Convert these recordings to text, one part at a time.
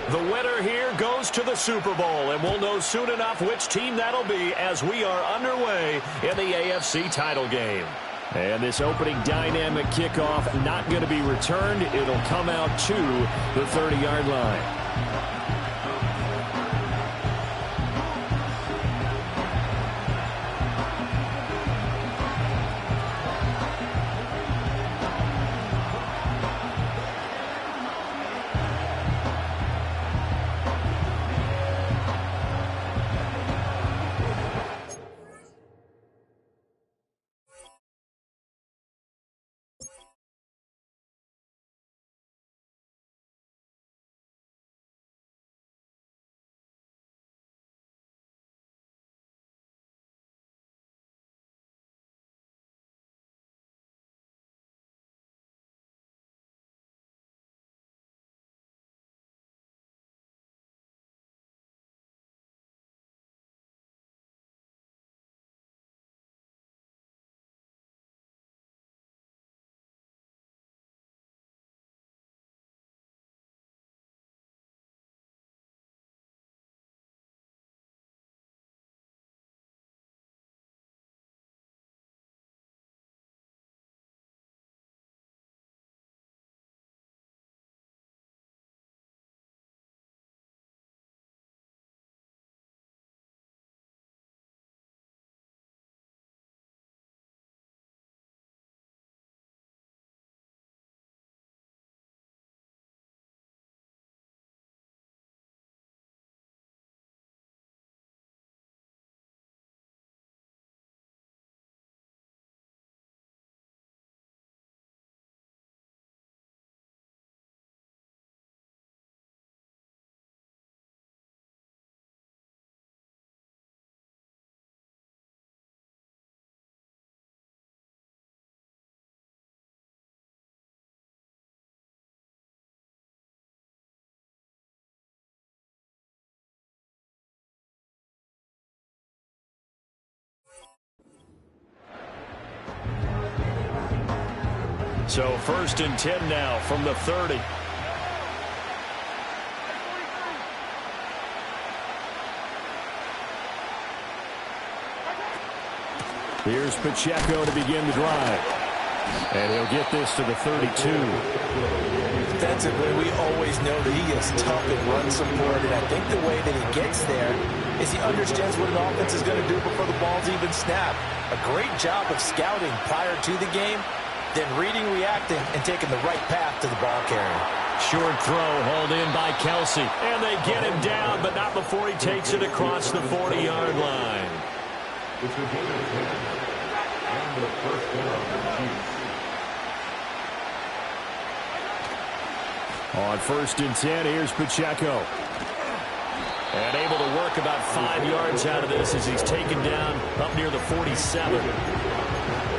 The winner here goes to the Super Bowl, and we'll know soon enough which team that'll be as we are underway in the AFC title game. And this opening dynamic kickoff not going to be returned. It'll come out to the 30-yard line. So 1st and 10 now from the 30. Here's Pacheco to begin the drive. And he'll get this to the 32. Defensively, we always know that he is tough in run support, and I think the way that he gets there is he understands what an offense is going to do before the ball's even snapped. A great job of scouting prior to the game, then reading, reacting, and taking the right path to the ball carrier. Short throw hauled in by Kelsey. And they get him down, but not before he takes it across the 40-yard line. On 1st and 10, here's Pacheco. And able to work about 5 yards out of this as he's taken down up near the 47.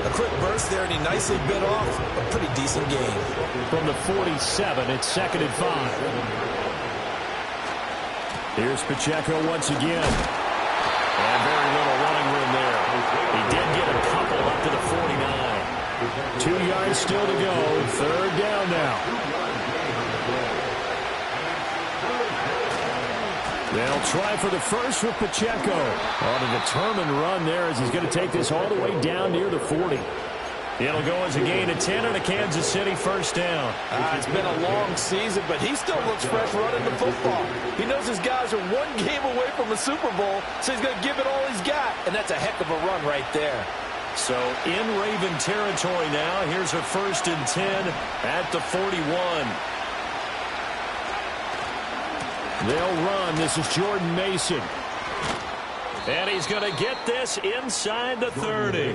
A quick burst there, and he nicely bit off a pretty decent gain. From the 47, it's 2nd and 5. Here's Pacheco once again. And very little running room there. He did get a couple up to the 49. 2 yards still to go. 3rd down now. They'll try for the first with Pacheco. On a determined run there as he's going to take this all the way down near the 40. It'll go as a gain of 10 and a Kansas City 1st down. It's been a long season, but he still looks fresh running the football. He knows his guys are one game away from a Super Bowl, so he's going to give it all he's got, and that's a heck of a run right there. So in Raven territory now, here's a 1st and 10 at the 41. They'll run. This is Jordan Mason. And he's going to get this inside the 30.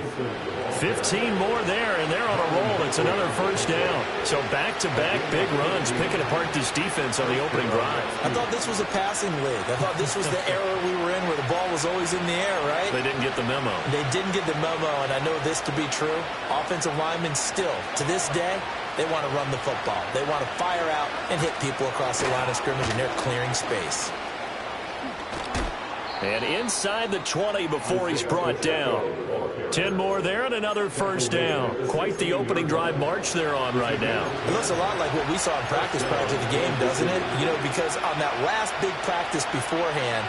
15 more there, and they're on a roll. It's another 1st down. So back-to-back big runs, picking apart this defense on the opening drive. I thought this was a passing league. I thought this was the era we were in where the ball was always in the air, right? They didn't get the memo. They didn't get the memo, and I know this to be true. Offensive linemen still, to this day, they want to run the football. They want to fire out and hit people across the line of scrimmage, and they're clearing space. And inside the 20 before he's brought down. 10 more there and another first down. Quite the opening drive march they're on right now. It looks a lot like what we saw in practice prior to the game, doesn't it? You know, because on that last big practice beforehand,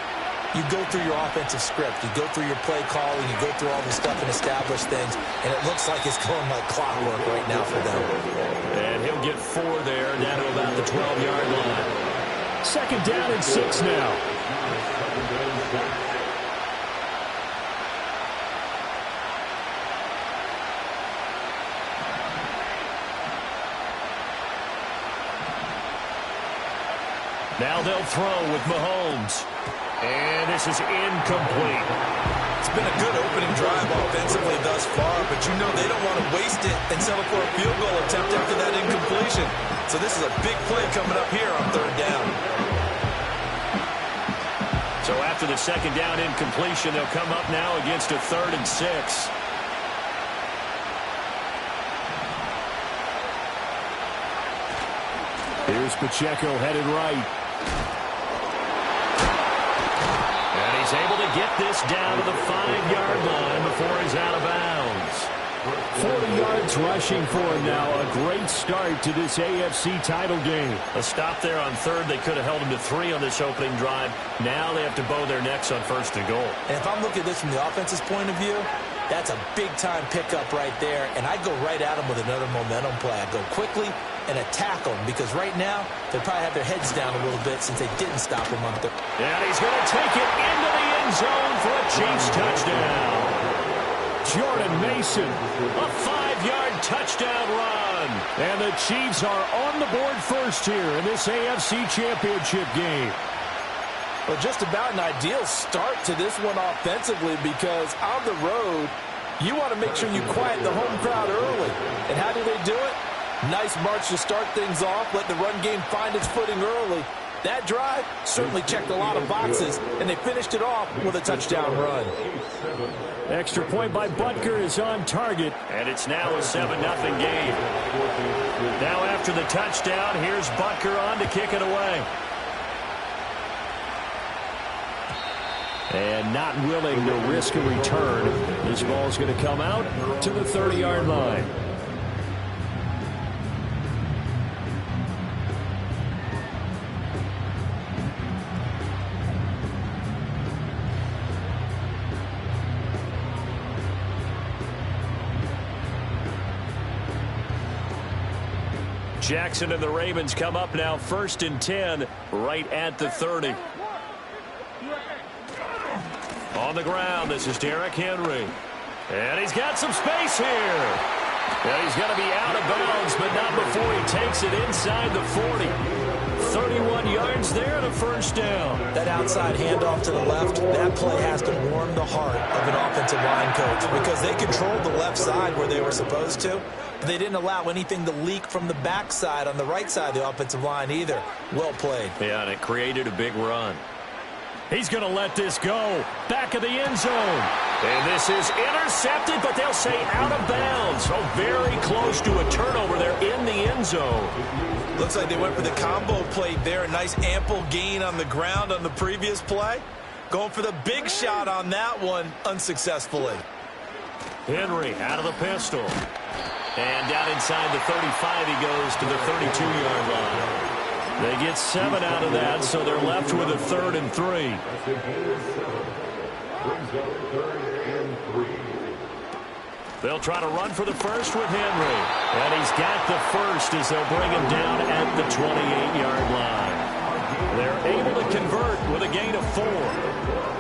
you go through your offensive script. You go through your play calling. You go through all the stuff and establish things. And it looks like it's going like clockwork right now for them. And he'll get 4 there, down to about the 12-yard line. Second down and 6 now. Now they'll throw with Mahomes. And this is incomplete. It's been a good opening drive offensively thus far, but you know they don't want to waste it and settle for a field goal attempt after that incompletion. So this is a big play coming up here on third down. So after the second down incompletion, they'll come up now against a 3rd and 6. Here's Pacheco headed right. And he's able to get this down to the 5-yard line before he's out of bounds. 40 yards rushing for him now. A great start to this AFC title game. A stop there on 3rd. They could have held him to 3 on this opening drive. Now they have to bow their necks on 1st and goal. And if I'm looking at this from the offense's point of view, that's a big-time pickup right there. And I go right at them with another momentum play. I go quickly and attack them because right now they probably have their heads down a little bit since they didn't stop him on third. And he's going to take it into the end zone for a Chiefs touchdown. Jordan Mason, a 5-yard touchdown run. And the Chiefs are on the board first here in this AFC Championship game. Well, just about an ideal start to this one offensively because on the road, you want to make sure you quiet the home crowd early. And how do they do it? Nice march to start things off. Let the run game find its footing early. That drive certainly checked a lot of boxes, and they finished it off with a touchdown run. Extra point by Butker is on target, and it's now a 7-0 game. Now after the touchdown, here's Butker on to kick it away. And not willing to risk a return. This ball's going to come out to the 30-yard line. Jackson and the Ravens come up now 1st and 10 right at the 30. On the ground, this is Derrick Henry. And he's got some space here. And he's going to be out of bounds, but not before he takes it inside the 40. 31 yards there and a first down. That outside handoff to the left, that play has to warm the heart of an offensive line coach because they controlled the left side where they were supposed to. But they didn't allow anything to leak from the backside on the right side of the offensive line either. Well played. Yeah, and it created a big run. He's going to let this go. Back of the end zone. And this is intercepted, but they'll say out of bounds. So very close to a turnover there in the end zone. Looks like they went for the combo play there. A nice ample gain on the ground on the previous play. Going for the big shot on that one unsuccessfully. Henry out of the pistol. And down inside the 35, he goes to the 32-yard line. They get 7 out of that, so they're left with a 3rd and 3. They'll try to run for the first with Henry. And he's got the first as they'll bring him down at the 28-yard line. They're able to convert with a gain of 4.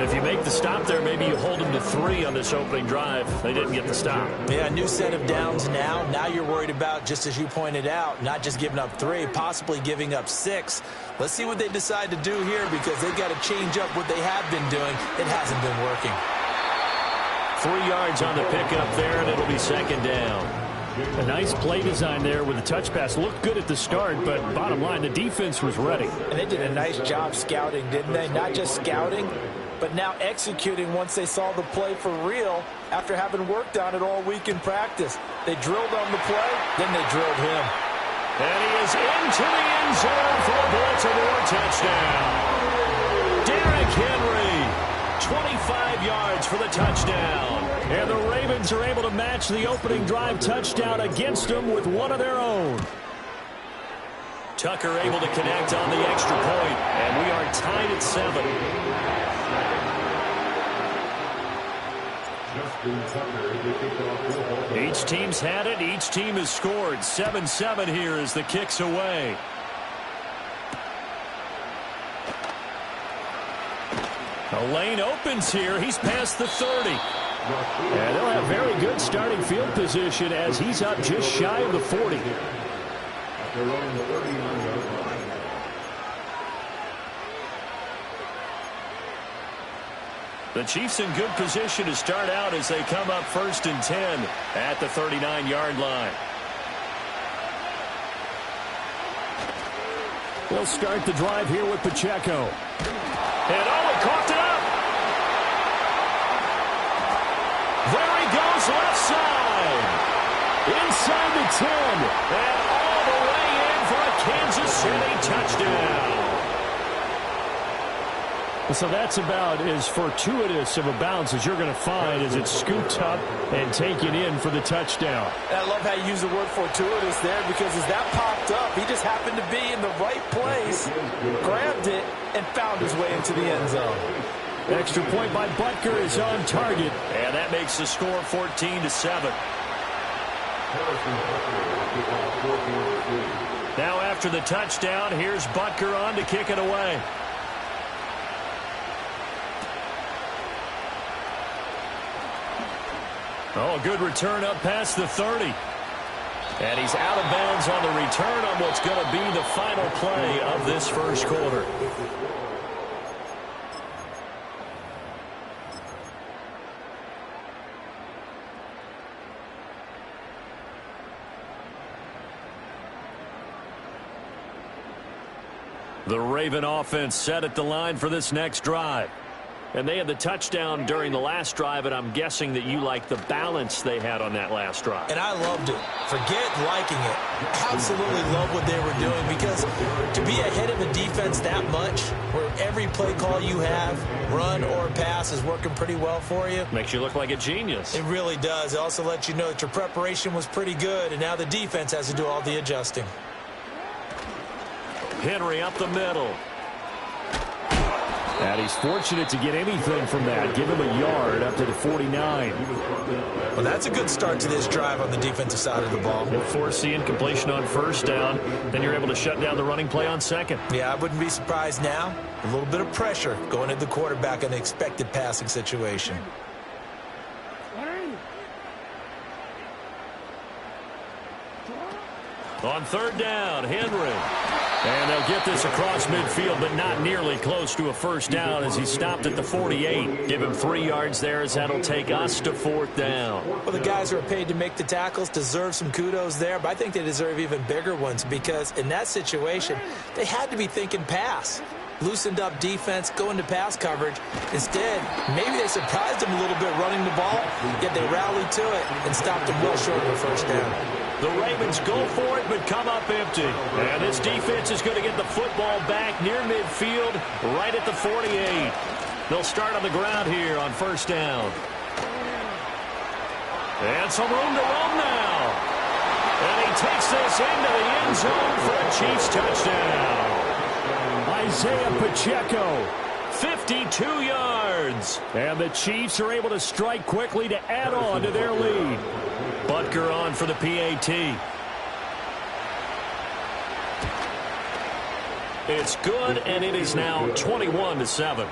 If you make the stop there, maybe you hold them to 3 on this opening drive. They didn't get the stop. Yeah, a new set of downs now. Now you're worried about, just as you pointed out, not just giving up 3, possibly giving up 6. Let's see what they decide to do here because they've got to change up what they have been doing. It hasn't been working. 3 yards on the pickup there, and it'll be second down. A nice play design there with the touch pass. Looked good at the start, but bottom line, the defense was ready. And they did a nice job scouting, didn't they? Not just scouting, but now executing once they saw the play for real after having worked on it all week in practice. They drilled on the play, then they drilled him. And he is into the end zone for a Baltimore touchdown. Derrick Henry, 25 yards for the touchdown. And the Ravens are able to match the opening drive touchdown against them with one of their own. Tucker able to connect on the extra point, and we are tied at 7. Each team's had it. Each team has scored. 7-7 here as the kick's away. The lane opens here. He's past the 30. And they'll have very good starting field position as he's up just shy of the 40. The Chiefs in good position to start out as they come up 1st and 10 at the 39-yard line. They'll start the drive here with Pacheco. And he coughed it up. There he goes, left side. Inside the 10. And all the way in for a Kansas City touchdown. So that's about as fortuitous of a bounce as you're going to find as it's scooped up and taken in for the touchdown. I love how you use the word fortuitous there, because as that popped up, he just happened to be in the right place, grabbed it, and found his way into the end zone. Extra point by Butker is on target, and that makes the score 14-7. Now after the touchdown, here's Butker on to kick it away. Oh, good return up past the 30. And he's out of bounds on the return on what's going to be the final play of this first quarter. The Raven offense set at the line for this next drive. And they had the touchdown during the last drive, and I'm guessing that you like the balance they had on that last drive. And I loved it. Forget liking it. Absolutely love what they were doing, because to be ahead of a defense that much, where every play call you have, run or pass, is working pretty well for you. Makes you look like a genius. It really does. It also lets you know that your preparation was pretty good, and now the defense has to do all the adjusting. Henry up the middle. And he's fortunate to get anything from that. Give him a yard up to the 49. Well, that's a good start to this drive on the defensive side of the ball. You'll force the incompletion on first down. Then you're able to shut down the running play on second. Yeah, I wouldn't be surprised now. A little bit of pressure going at the quarterback in the expected passing situation. On third down, Henry. And they'll get this across midfield, but not nearly close to a first down as he stopped at the 48. Give him 3 yards there as that'll take us to 4th down. Well, the guys who are paid to make the tackles deserve some kudos there, but I think they deserve even bigger ones, because in that situation, they had to be thinking pass. Loosened up defense, going to pass coverage. Instead, maybe they surprised him a little bit running the ball, yet they rallied to it and stopped him well short of a first down. The Ravens go for it, but come up empty. And this defense is going to get the football back near midfield, right at the 48. They'll start on the ground here on first down. And some room to roam now. And he takes this into the end zone for a Chiefs touchdown. Isaiah Pacheco, 52 yards. And the Chiefs are able to strike quickly to add on to their lead. Butker on for the PAT. It's good, and it is now 21-7.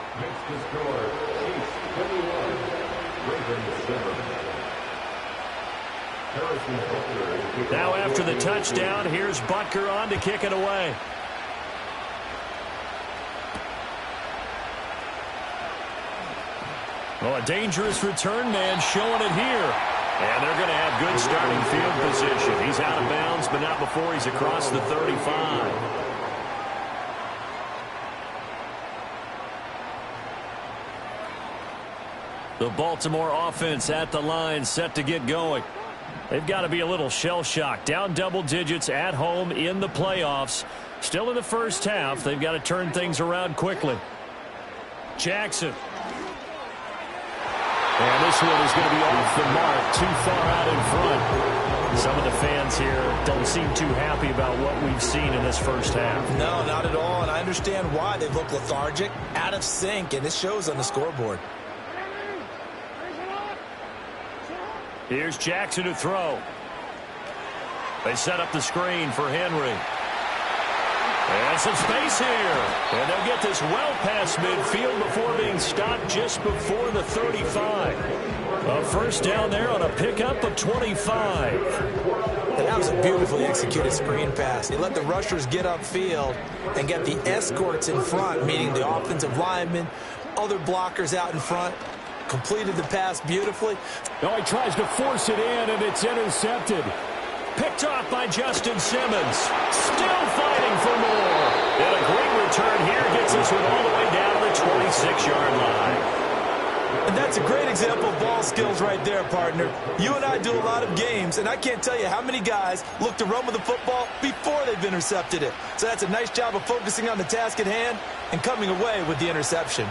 Now after the touchdown, here's Butker on to kick it away. Oh, a dangerous return man showing it here. And they're going to have good starting field position. He's out of bounds, but not before he's across the 35. The Baltimore offense at the line, set to get going. They've got to be a little shell-shocked. Down double digits at home in the playoffs. Still in the first half. They've got to turn things around quickly. Jackson. And this one is going to be off the mark, too far out in front. Some of the fans here don't seem too happy about what we've seen in this first half. No, not at all, and I understand why. They look lethargic, out of sync, and it shows on the scoreboard. Here's Jackson to throw. They set up the screen for Henry. And some space here. And they'll get this well past midfield before being stopped just before the 35. A first down there on a pickup of 25. And that was a beautifully executed screen pass. He let the rushers get upfield and get the escorts in front, meaning the offensive linemen, other blockers out in front. Completed the pass beautifully. Oh, he tries to force it in, and it's intercepted. Picked off by Justin Simmons. Still fighting for more. And a great return here gets this one all the way down to the 26-yard line. And that's a great example of ball skills right there, partner. You and I do a lot of games, and I can't tell you how many guys look to run with the football before they've intercepted it. So that's a nice job of focusing on the task at hand and coming away with the interception.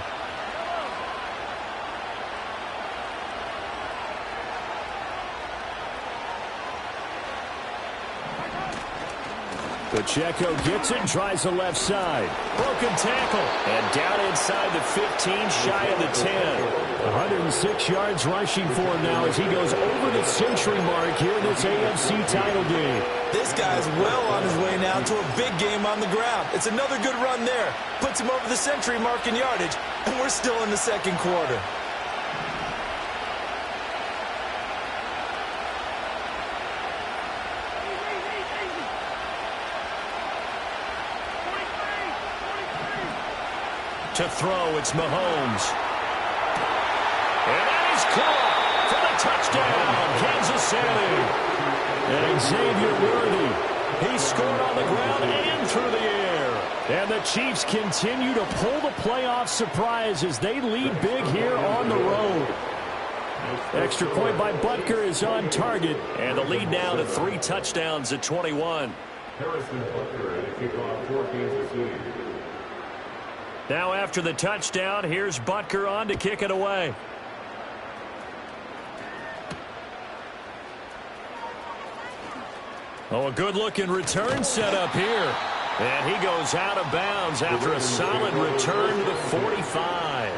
Pacheco gets it, tries the left side. Broken tackle. And down inside the 15, shy of the 10. 106 yards rushing for him now as he goes over the century mark here in this AFC title game. This guy's well on his way now to a big game on the ground. It's another good run there. Puts him over the century mark in yardage, and we're still in the second quarter. To throw, it's Mahomes. And that is caught for the touchdown, Kansas City. And Xavier Worthy, he scored on the ground and through the air. And the Chiefs continue to pull the playoff surprise as they lead big here on the road. Extra point by Butker is on target. And the lead now to 3 touchdowns at 21. Harrison Butker at kickoff for Kansas City. Now after the touchdown, here's Butker on to kick it away. Oh, a good-looking return set up here. And he goes out of bounds after a solid return to the 45.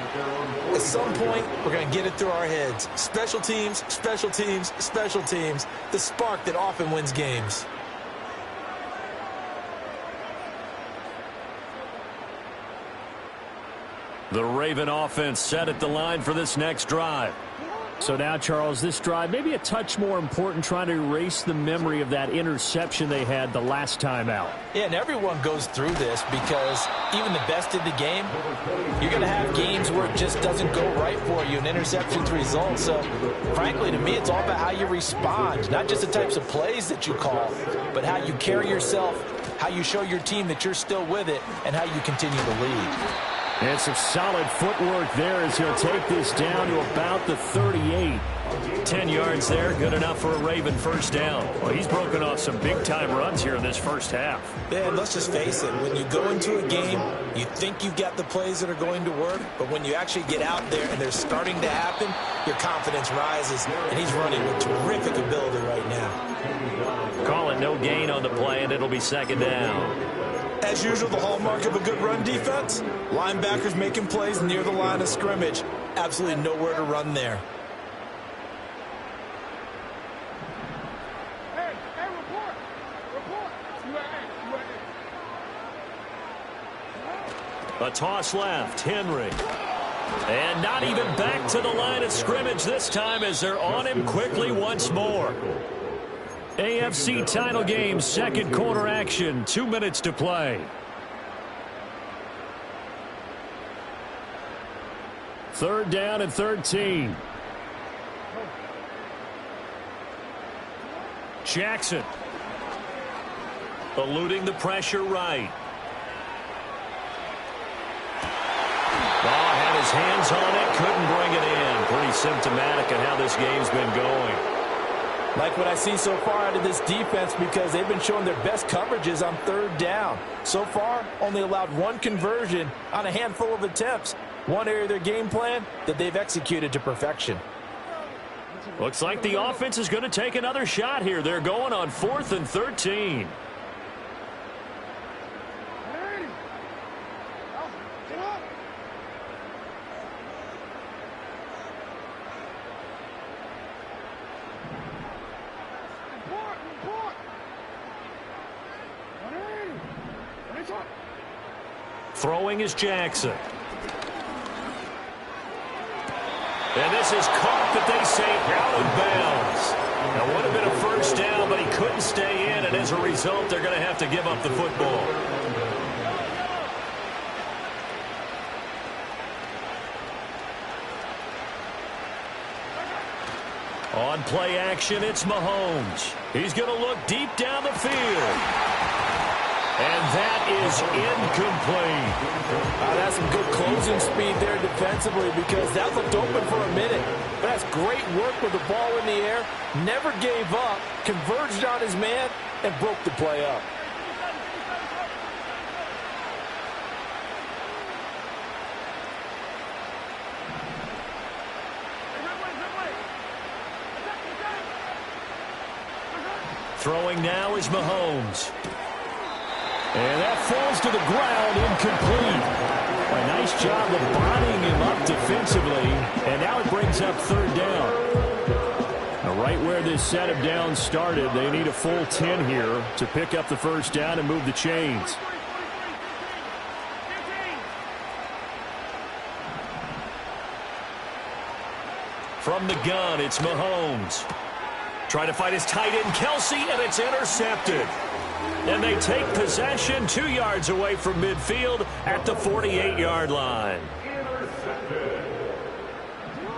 At some point, we're going to get it through our heads. Special teams, special teams, special teams. The spark that often wins games. The Raven offense set at the line for this next drive. So now, Charles, this drive maybe a touch more important, trying to erase the memory of that interception they had the last time out. Yeah, and everyone goes through this because even the best in the game, you're going to have games where it just doesn't go right for you, and interceptions result. So, frankly, to me, it's all about how you respond, not just the types of plays that you call, but how you carry yourself, how you show your team that you're still with it, and how you continue to lead. And some solid footwork there as he'll take this down to about the 38. 10 yards there, good enough for a Raven first down. Well, he's broken off some big-time runs here in this first half. Yeah, and let's just face it, when you go into a game, you think you've got the plays that are going to work, but when you actually get out there and they're starting to happen, your confidence rises, and he's running with terrific ability right now. Call it no gain on the play, and it'll be second down. As usual, the hallmark of a good run defense, linebackers making plays near the line of scrimmage. Absolutely nowhere to run there. A toss left, Henry. And not even back to the line of scrimmage this time as they're on him quickly once more. AFC title game, second quarter action, 2 minutes to play. Third down and 13. Jackson. Eluding the pressure right. Had his hands on it, couldn't bring it in. Pretty symptomatic of how this game's been going. Like what I see so far out of this defense, because they've been showing their best coverages on third down. So far, only allowed one conversion on a handful of attempts. One area of their game plan that they've executed to perfection. Looks like the offense is going to take another shot here. They're going on 4th and 13. Throwing is Jackson. And this is caught, but they say out of bounds. Now, would have been a first down, but he couldn't stay in, and as a result, they're going to have to give up the football. On play action, it's Mahomes. He's going to look deep down the field. And that is incomplete. That's some good closing speed there defensively because that looked open for a minute. But that's great work with the ball in the air. Never gave up, converged on his man, and broke the play up. Throwing now is Mahomes. And that falls to the ground, incomplete. A nice job of bodying him up defensively, and now it brings up 3rd down. Now, right where this set of downs started, they need a full 10 here to pick up the first down and move the chains. From the gun, it's Mahomes. Trying to fight his tight end, Kelsey, and it's intercepted. And they take possession 2 yards away from midfield at the 48-yard line. Intercepted.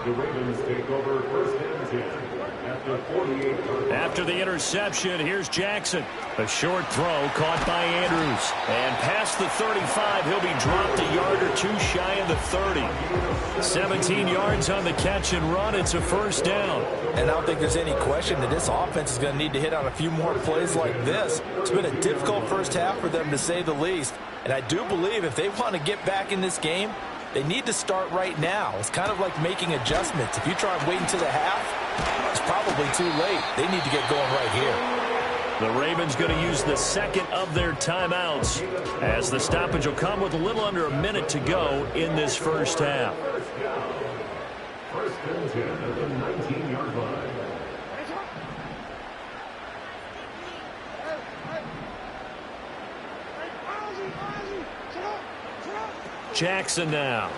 The Ravens take over 1st and 10 at the 48-yard line. After the interception, here's Jackson. A short throw caught by Andrews. And past the 35, he'll be dropped a yard or 2 shy of the 30. 17 yards on the catch and run. It's a first down. And I don't think there's any question that this offense is going to need to hit on a few more plays like this. It's been a difficult first half for them, to say the least. And I do believe if they want to get back in this game, they need to start right now. It's kind of like making adjustments. If you try and wait until the half, it's probably too late. They need to get going right here. The Ravens going to use the second of their timeouts as the stoppage will come with a little under a minute to go in this first half. 1st and 10 at the 19-yard line. Jackson now.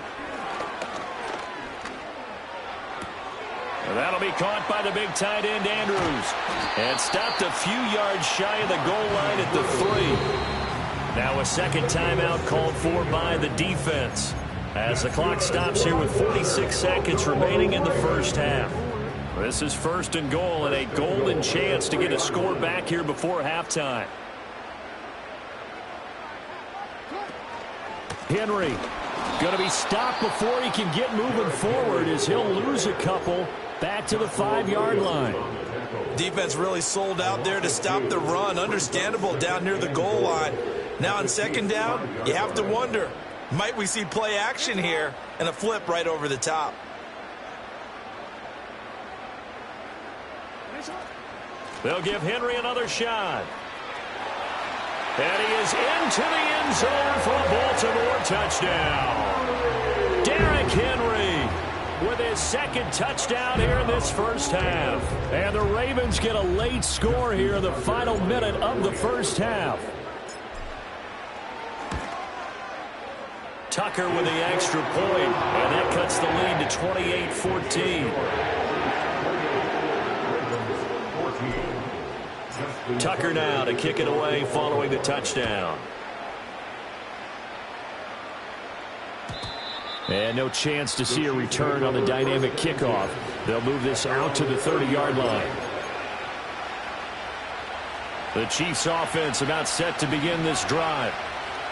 And that'll be caught by the big tight end, Andrews. And stopped a few yards shy of the goal line at the 3. Now a second timeout called for by the defense as the clock stops here with 46 seconds remaining in the first half. This is 1st and goal and a golden chance to get a score back here before halftime. Henry going to be stopped before he can get moving forward as he'll lose a couple back to the 5-yard line. Defense really sold out there to stop the run. Understandable down near the goal line. Now on 2nd down, you have to wonder, might we see play action here and a flip right over the top? They'll give Henry another shot. And he is into the end zone for a Baltimore touchdown. Derrick Henry with his 2nd touchdown here in this first half. And the Ravens get a late score here in the final minute of the first half. Tucker with the extra point, and that cuts the lead to 28-14. Tucker now to kick it away following the touchdown. And no chance to see a return on the dynamic kickoff. They'll move this out to the 30-yard line. The Chiefs offense about set to begin this drive.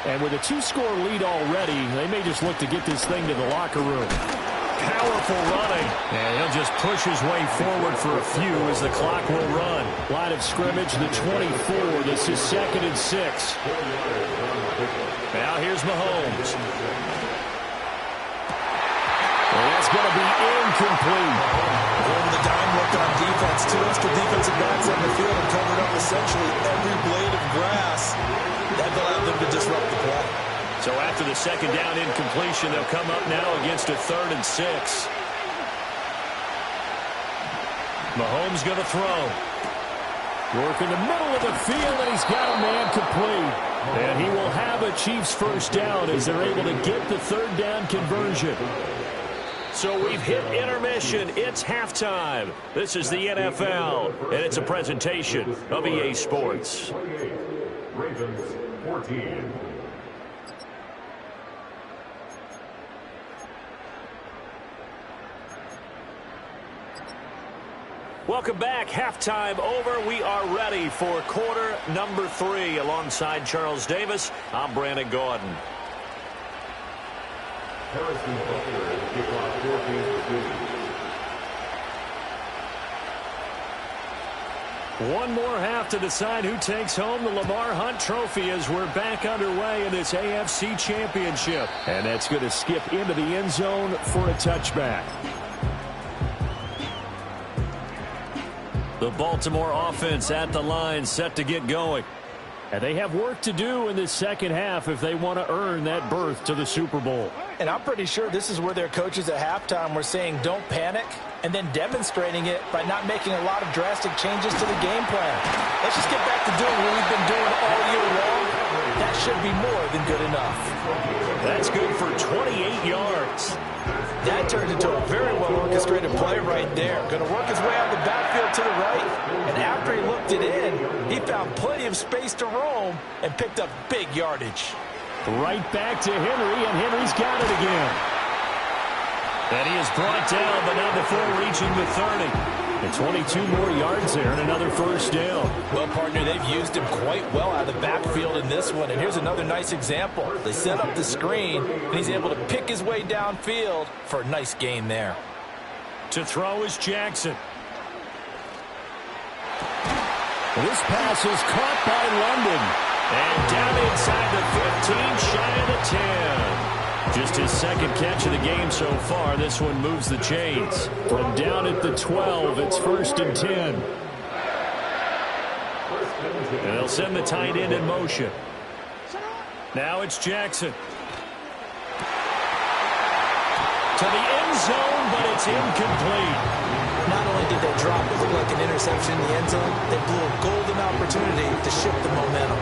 And with a 2-score lead already, they may just look to get this thing to the locker room. Powerful running. And he'll just push his way forward for a few as the clock will run. Line of scrimmage, the 24. This is 2nd and 6. Now here's Mahomes. And that's going to be incomplete. Going the dime Once two extra defensive backs on the field and covered up essentially every blade of grass, that allowed them to disrupt the play. So after the second down incompletion, they'll come up now against a 3rd and 6. Mahomes going to throw. Work in the middle of the field, and he's got a man complete. And he will have a Chiefs first down as they're able to get the 3rd down conversion. So we've hit intermission. It's halftime. This is the NFL, and it's a presentation of EA Sports. Ravens 14. Welcome back. Halftime over. We are ready for quarter number 3. Alongside Charles Davis, I'm Brandon Gaudin. Harrison Butker at kickoff 14-2. One more half to decide who takes home the Lamar Hunt Trophy as we're back underway in this AFC Championship. And that's going to skip into the end zone for a touchback. The Baltimore offense at the line, set to get going. And they have work to do in this second half if they want to earn that berth to the Super Bowl. And I'm pretty sure this is where their coaches at halftime were saying don't panic, and then demonstrating it by not making a lot of drastic changes to the game plan. Let's just get back to doing what we've been doing all year long. That should be more than good enough. That's good for 28 yards. That turned into a very well-orchestrated play right there. Going to work his way out of the backfield to the right. And after he looked it in, he found plenty of space to roam and picked up big yardage. Right back to Henry, and Henry's got it again. And he is brought down, but not before reaching the 30. And 22 more yards there and another first down. Well, partner, they've used him quite well out of the backfield in this one. And here's another nice example. They set up the screen, and he's able to pick his way downfield for a nice gain there. To throw is Jackson. This pass is caught by London. And down inside the 15, shy of the 10. Just his second catch of the game so far. This one moves the chains. From down at the 12, it's 1st and 10. And they'll send the tight end in motion. Now it's Jackson. To the end zone, but it's incomplete. Not only did they drop what looked like an interception in the end zone, they blew a golden opportunity to shift the momentum.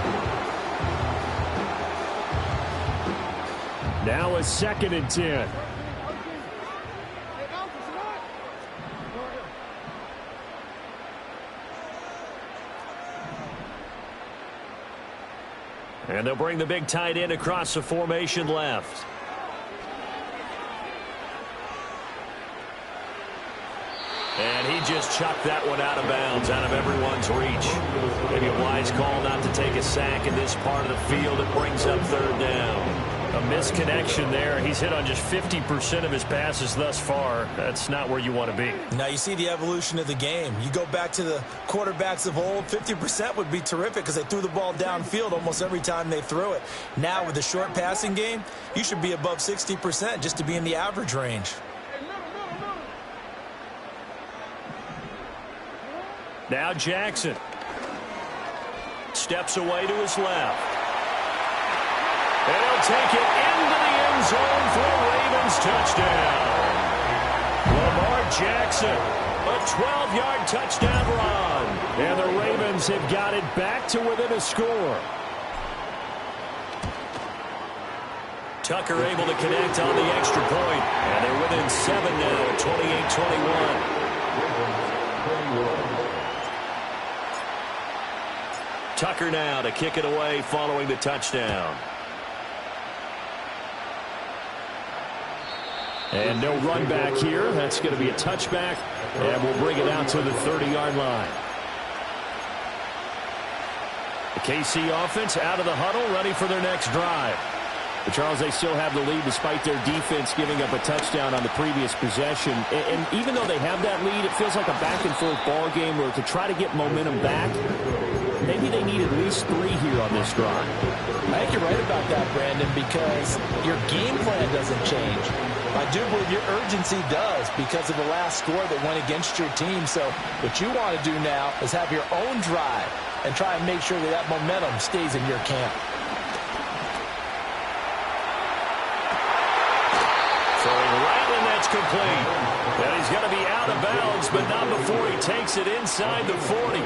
Now a 2nd and 10. And they'll bring the big tight end across the formation left. And he just chucked that one out of bounds, out of everyone's reach. Maybe a wise call not to take a sack in this part of the field. It brings up 3rd down. A misconnection there. He's hit on just 50% of his passes thus far. That's not where you want to be. Now you see the evolution of the game. You go back to the quarterbacks of old, 50% would be terrific because they threw the ball downfield almost every time they threw it. Now with the short passing game, you should be above 60% just to be in the average range. Now Jackson steps away to his left. And he'll take it into the end zone for a Ravens touchdown. Lamar Jackson, a 12-yard touchdown run. And the Ravens have got it back to within a score. Tucker able to connect on the extra point. And they're within 7 now at 28-21. Tucker now to kick it away following the touchdown. And no run back here. That's going to be a touchback. And we'll bring it out to the 30-yard line. The KC offense out of the huddle, ready for their next drive. But Charles, they still have the lead despite their defense giving up a touchdown on the previous possession. And even though they have that lead, it feels like a back-and-forth ball game where to try to get momentum back, maybe they need at least 3 here on this drive. I think you're right about that, Brandon, because your game plan doesn't change. I do believe your urgency does because of the last score that went against your team. So what you want to do now is have your own drive and try and make sure that that momentum stays in your camp. Throwing right, and that's complete. And he's going to be out of bounds, but not before he takes it inside the 40.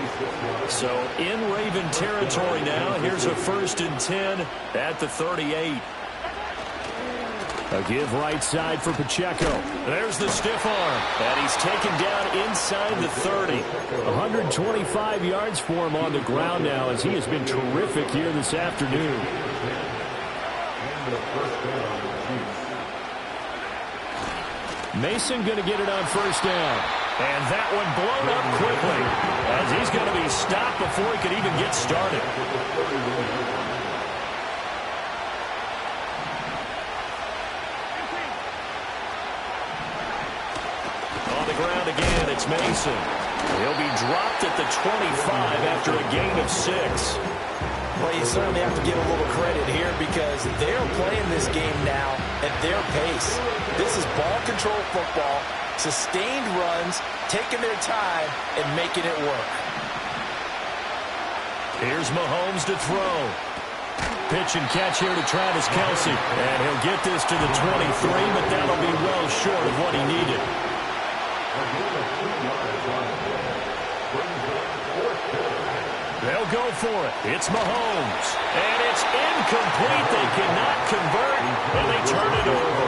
So in Raven territory now. Here's a 1st and 10 at the 38. A give right side for Pacheco. There's the stiff arm. And he's taken down inside the 30. 125 yards for him on the ground now as he has been terrific here this afternoon. Mason going to get it on 1st down. And that one blown up quickly as he's going to be stopped before he could even get started. On the ground again, it's Mason. He'll be dropped at the 25 after a gain of 6. Well, you certainly have to give a little credit here because they're playing this game now at their pace. This is ball control football, sustained runs, taking their time, and making it work. Here's Mahomes to throw. Pitch and catch here to Travis Kelce. And he'll get this to the 23, but that'll be well short of what he needed. They'll go for it. It's Mahomes. And it's incomplete. They cannot convert, and they turn it over.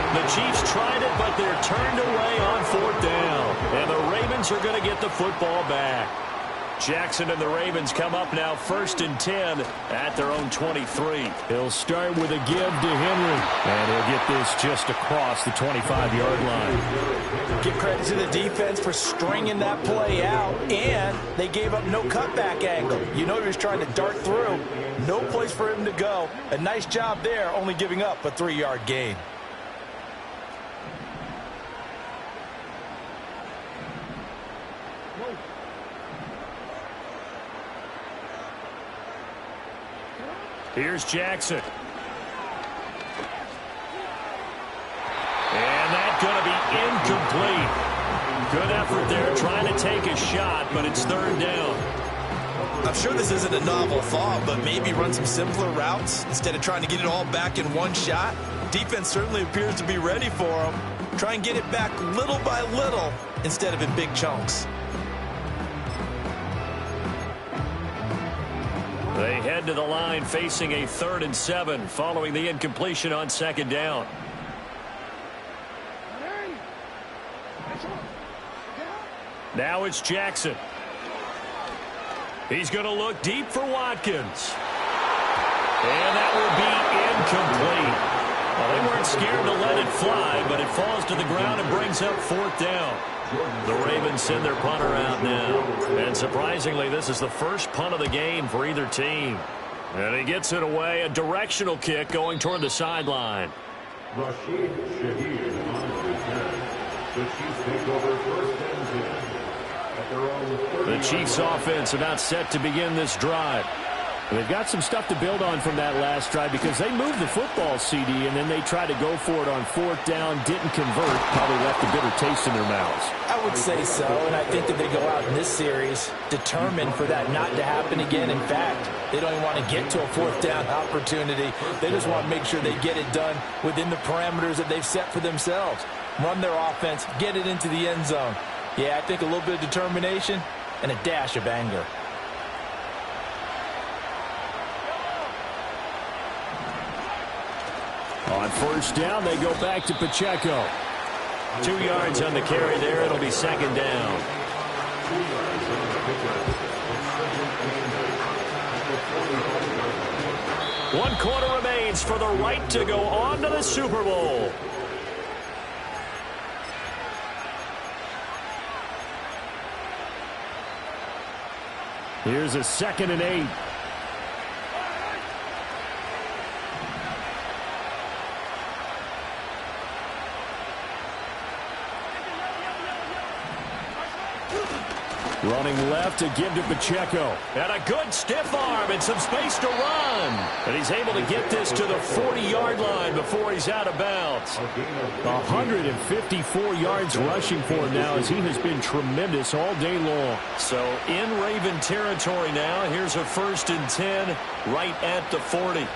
The Chiefs tried it, but they're turned away on 4th down. And the Ravens are going to get the football back. Jackson and the Ravens come up now 1st and 10 at their own 23. He'll start with a give to Henry. And he'll get this just across the 25-yard line. Give credit to the defense for stringing that play out, and they gave up no cutback angle. You know he was trying to dart through. No place for him to go. A nice job there, only giving up a 3-yard gain. Here's Jackson. And that's going to be incomplete. Good effort there trying to take a shot, but it's 3rd down. I'm sure this isn't a novel thought, but maybe run some simpler routes instead of trying to get it all back in one shot. Defense certainly appears to be ready for him. Try and get it back little by little instead of in big chunks. They head to the line facing a 3rd and 7 following the incompletion on 2nd down. Now it's Jackson. He's going to look deep for Watkins. And that will be incomplete. Well, they weren't scared to let it fly, but it falls to the ground and brings up 4th down. The Ravens send their punter out now. And surprisingly, this is the first punt of the game for either team. And he gets it away, a directional kick going toward the sideline. Rashid Shaheed on the return. The Chiefs take over 1st and 10 at their own 30. The Chiefs offense about set to begin this drive. They've got some stuff to build on from that last drive because they moved the football, CD, and then they tried to go for it on 4th down, didn't convert, probably left a bitter taste in their mouths. I would say so, and I think that they go out in this series determined for that not to happen again. In fact, they don't even want to get to a 4th down opportunity. They just want to make sure they get it done within the parameters that they've set for themselves. Run their offense, get it into the end zone. Yeah, I think a little bit of determination and a dash of anger. On 1st down, they go back to Pacheco. 2 yards on the carry there. It'll be 2nd down. One quarter remains for the right to go on to the Super Bowl. Here's a 2nd and 8. Running left to give to Pacheco. And a good stiff arm and some space to run. And he's able to get this to the 40-yard line before he's out of bounds. 154 yards rushing for him now as he has been tremendous all day long. So in Raven territory now. Here's a 1st and 10 right at the 40.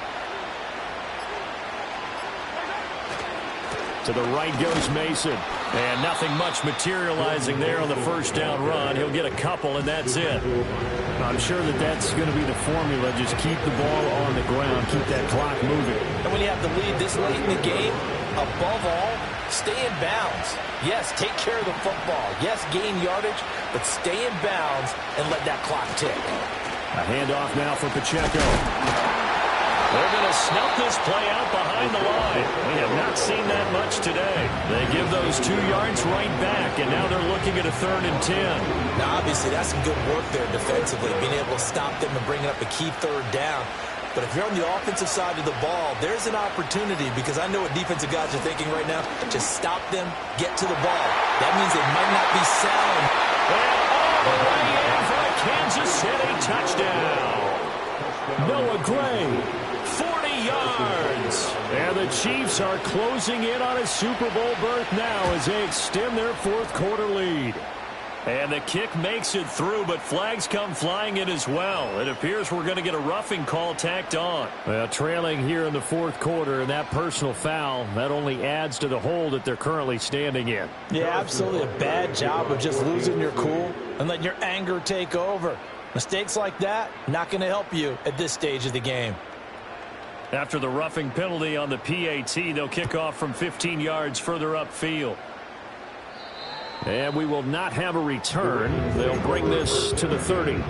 To the right goes Mason. And nothing much materializing there on the first down run. He'll get a couple, and that's it. I'm sure that that's going to be the formula. Just keep the ball on the ground. Keep that clock moving. And when you have the lead this late in the game, above all, stay in bounds. Yes, take care of the football. Yes, gain yardage, but stay in bounds and let that clock tick. A handoff now for Pacheco. They're going to snuff this play out behind the line. We have not seen that much today. They give those 2 yards right back, and now they're looking at a 3rd and 10. Now, obviously, that's some good work there defensively, being able to stop them and bringing up a key 3rd down. But if you're on the offensive side of the ball, there's an opportunity, because I know what defensive guys are thinking right now. Just stop them, get to the ball. That means they might not be sound. And all the way in for a Kansas City touchdown. Noah Gray. 40 yards. And the Chiefs are closing in on a Super Bowl berth now as they extend their 4th quarter lead. And the kick makes it through, but flags come flying in as well. It appears we're going to get a roughing call tacked on. Well, trailing here in the 4th quarter, and that personal foul, that only adds to the hole that they're currently standing in. Yeah, absolutely a bad job of just losing your cool and letting your anger take over. Mistakes like that, not going to help you at this stage of the game. After the roughing penalty on the PAT, they'll kick off from 15 yards further upfield. And we will not have a return. They'll bring this to the 30.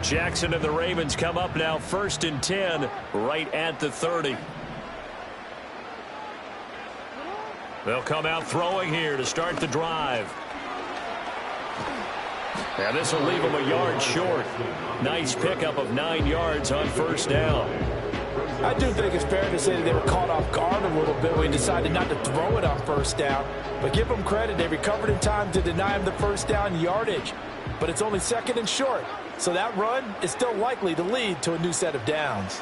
Jackson and the Ravens come up now 1st and 10 right at the 30. They'll come out throwing here to start the drive. And this will leave them a yard short. Nice pickup of 9 yards on 1st down. I do think it's fair to say that they were caught off guard a little bit when they decided not to throw it on 1st down. But give them credit. They recovered in time to deny him the 1st down yardage. But it's only 2nd and short. So that run is still likely to lead to a new set of downs.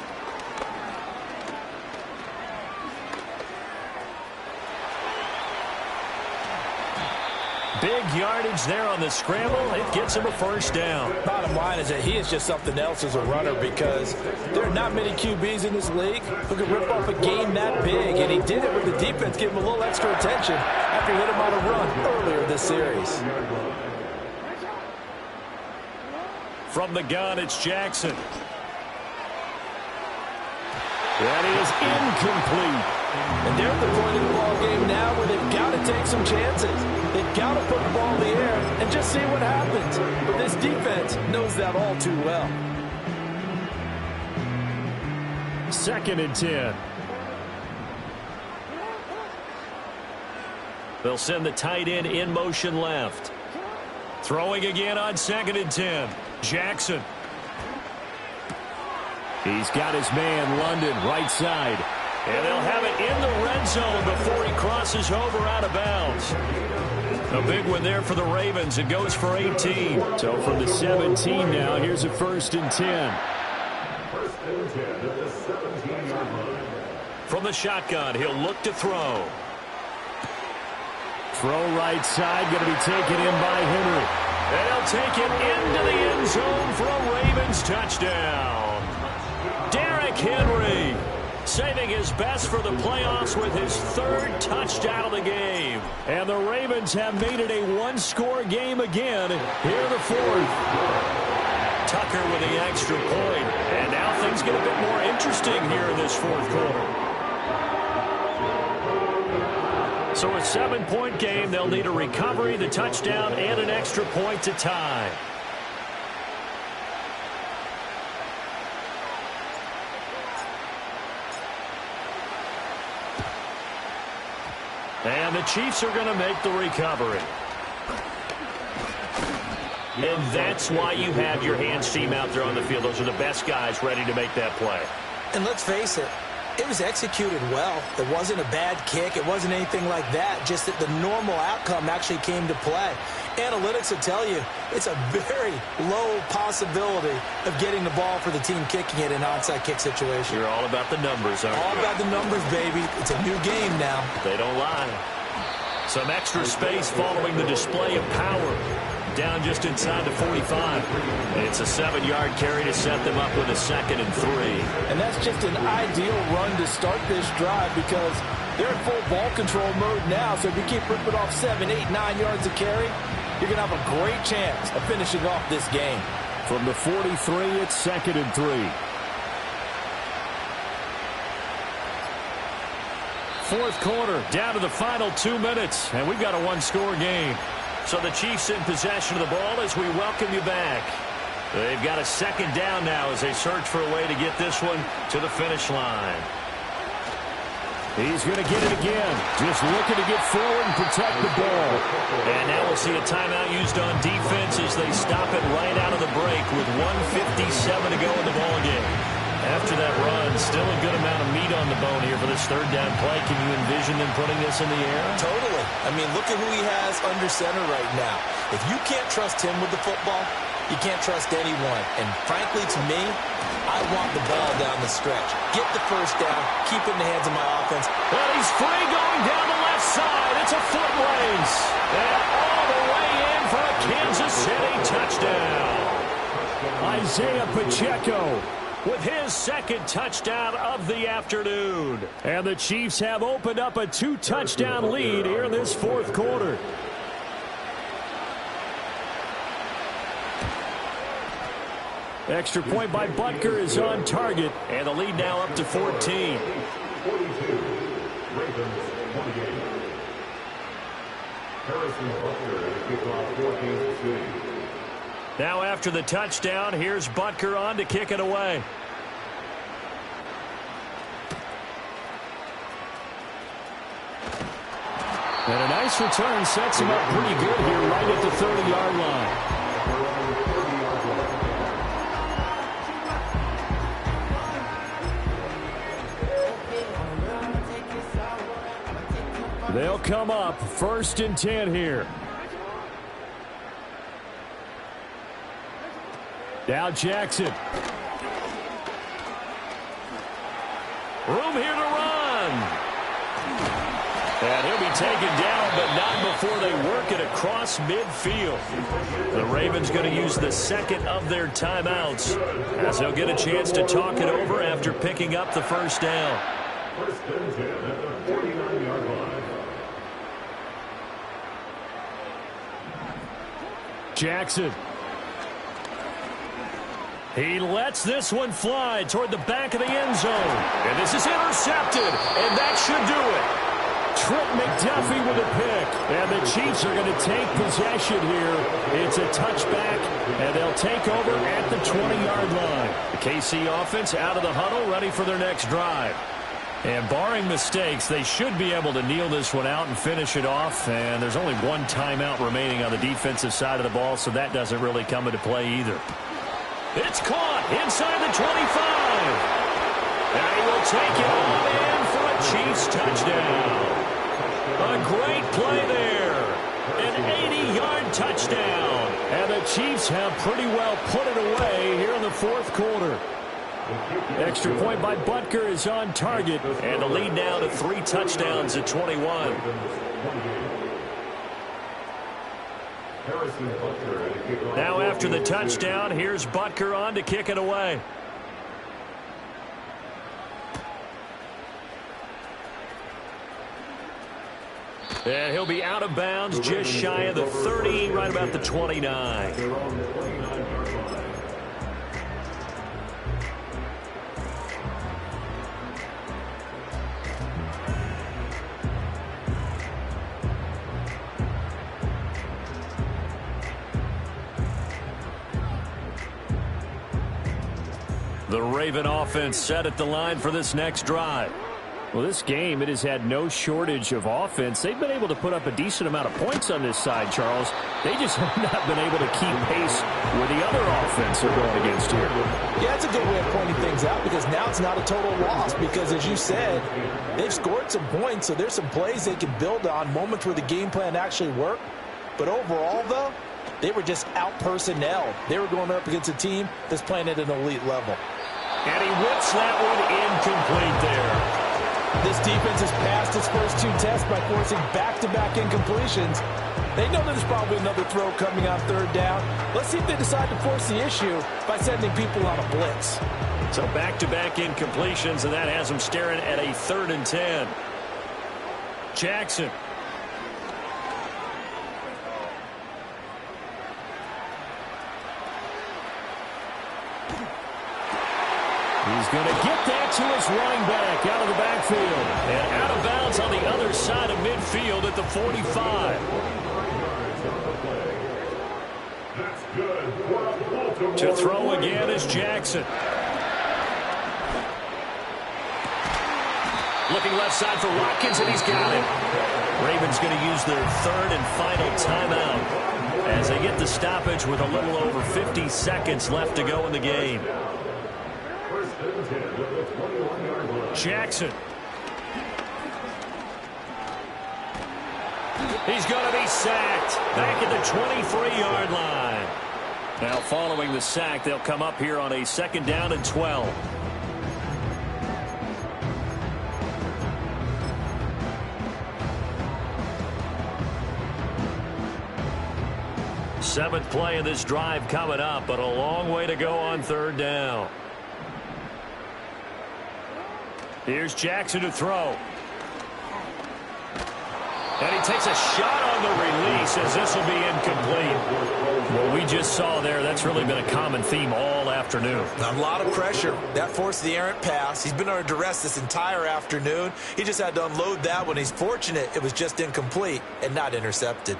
Big yardage there on the scramble. It gets him a 1st down. Bottom line is that he is just something else as a runner, because there are not many QBs in this league who can rip off a game that big. And he did it with the defense giving him a little extra attention after he hit him on a run earlier this series. From the gun, it's Jackson. That is incomplete. And they're at the point in the ball game now where they've got to take some chances. They've got to put the ball in the air and just see what happens. But this defense knows that all too well. 2nd and 10. They'll send the tight end in motion left. Throwing again on 2nd and 10. Jackson. He's got his man, London, right side. And they'll have it in the red zone before he crosses over out of bounds. A big one there for the Ravens. It goes for 18. So from the 17 now, here's a 1st and 10. 1st and 10 at the 17-yard line. From the shotgun, he'll look to throw. Throw right side, going to be taken in by Henry. And he'll take it into the end zone for a Ravens touchdown. Derrick Henry saving his best for the playoffs with his 3rd touchdown of the game. And the Ravens have made it a 1-score game again here in the 4th. Tucker with the extra point. And now things get a bit more interesting here in this 4th quarter. So a 7-point game. They'll need a recovery, the touchdown, and an extra point to tie. And the Chiefs are going to make the recovery. And that's why you have your hands team out there on the field. Those are the best guys ready to make that play. And let's face it, It was executed well. It wasn't a bad kick. It wasn't anything like that. Just that the normal outcome actually came to play. Analytics will tell you it's a very low possibility of getting the ball for the team kicking it in an onside kick situation. You're all about the numbers, aren't you? All about the numbers, baby. It's a new game now. They don't lie. Some extra space following the display of power. Down just inside the 45. It's a 7-yard carry to set them up with a 2nd and 3. And that's just an ideal run to start this drive because they're in full ball control mode now. So if you keep ripping off 7, 8, 9 yards of carry, you're going to have a great chance of finishing off this game. From the 43, it's 2nd and 3. Fourth quarter, down to the final 2 minutes, and we've got a one-score game. So the Chiefs in possession of the ball as we welcome you back. They've got a 2nd down now as they search for a way to get this one to the finish line. He's going to get it again. Just looking to get forward and protect the ball. And now we'll see a timeout used on defense as they stop it right out of the break with 1:57 to go in the ballgame. After that run, still a good amount of meat on the bone here for this 3rd down play. Can you envision them putting this in the air? Totally. I mean, look at who he has under center right now. If you can't trust him with the football, you can't trust anyone. And frankly, to me, I want the ball down the stretch. Get the first down, keep it in the hands of my offense. Well, he's free going down the left side. It's a foot race. And all the way in for a Kansas City touchdown. Isaiah Pacheco with his 2nd touchdown of the afternoon. And the Chiefs have opened up a 2-touchdown lead here in this 4th quarter. Extra point by Butker is on target, and the lead now up to 14. 42, Ravens 28. Harrison Butker to kick off for Kansas City. Now after the touchdown, here's Butker on to kick it away. And a nice return sets him up pretty good here right at the 30-yard line. They'll come up 1st and 10 here. Now Jackson. Room here to run. And he'll be taken down, but not before they work it across midfield. The Ravens going to use the 2nd of their timeouts as they'll get a chance to talk it over after picking up the 1st down. 1st and 10 at the 49-yard line. Jackson. He lets this one fly toward the back of the end zone. And this is intercepted, and that should do it. Trent McDuffie with a pick. And the Chiefs are going to take possession here. It's a touchback, and they'll take over at the 20-yard line. The KC offense out of the huddle, ready for their next drive. And barring mistakes, they should be able to kneel this one out and finish it off. And there's only one timeout remaining on the defensive side of the ball, so that doesn't really come into play either. It's caught inside the 25. And he will take it on in for a Chiefs touchdown. A great play there. An 80-yard touchdown. And the Chiefs have pretty well put it away here in the 4th quarter. Extra point by Butker is on target. And the lead now to 3 touchdowns at 21. Now after the touchdown, here's Butker on to kick it away. And he'll be out of bounds just shy of the 30, right about the 29. The Raven offense set at the line for this next drive. Well, this game, it has had no shortage of offense. They've been able to put up a decent amount of points on this side, Charles. They just have not been able to keep pace with the other offense they're going against here. Yeah, it's a good way of pointing things out because now it's not a total loss because, as you said, they've scored some points, so there's some plays they can build on, moments where the game plan actually worked. But overall, though, they were just out-personnelled. They were going up against a team that's playing at an elite level. And he whips that one incomplete there. This defense has passed its first 2 tests by forcing back-to-back incompletions. They know there's probably another throw coming on 3rd down. Let's see if they decide to force the issue by sending people on a blitz. So back-to-back incompletions, and that has them staring at a 3rd and 10. Jackson. He's going to get that to his running back out of the backfield. And out of bounds on the other side of midfield at the 45. To throw again is Jackson. Looking left side for Watkins, and he's got it. Ravens going to use their 3rd and final timeout as they get the stoppage with a little over 50 seconds left to go in the game. Jackson. He's going to be sacked back at the 23-yard line. Now following the sack, they'll come up here on a 2nd down and 12. Seventh play of this drive coming up, but a long way to go on 3rd down. Here's Jackson to throw. And he takes a shot on the release as this will be incomplete. What we just saw there, that's really been a common theme all afternoon. A lot of pressure. That forced the errant pass. He's been under duress this entire afternoon. He just had to unload that one. He's fortunate it was just incomplete and not intercepted.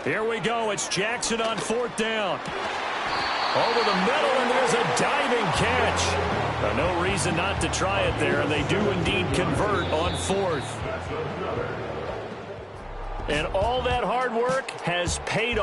Here we go. It's Jackson on 4th down. Over the middle, and there's a diving catch. No reason not to try it there, and they do indeed convert on 4th. And all that hard work has paid off.